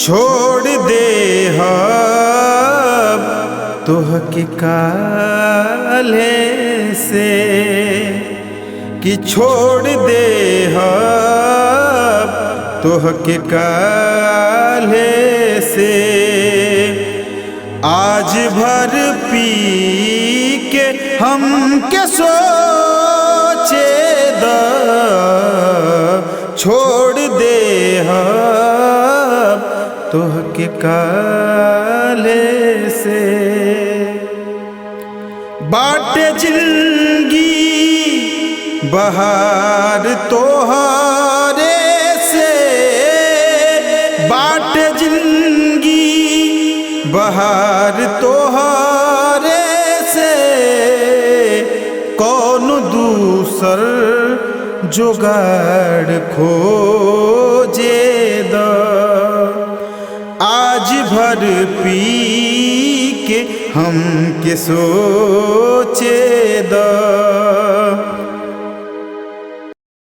छोड़ दे हब तोहके काल्हे से कि छोड़ दे हब तोहके काल्हे से आज भर पी के हमके सोचे द छोड़ दे हब तोहके काल्हे से बाटे जिंदगी बहार तोहरे से बाटे जिंदगी बहार तोहरे से कौन दूसर जुगाड़ खोजे द आज भर पी के हमके सोचे द।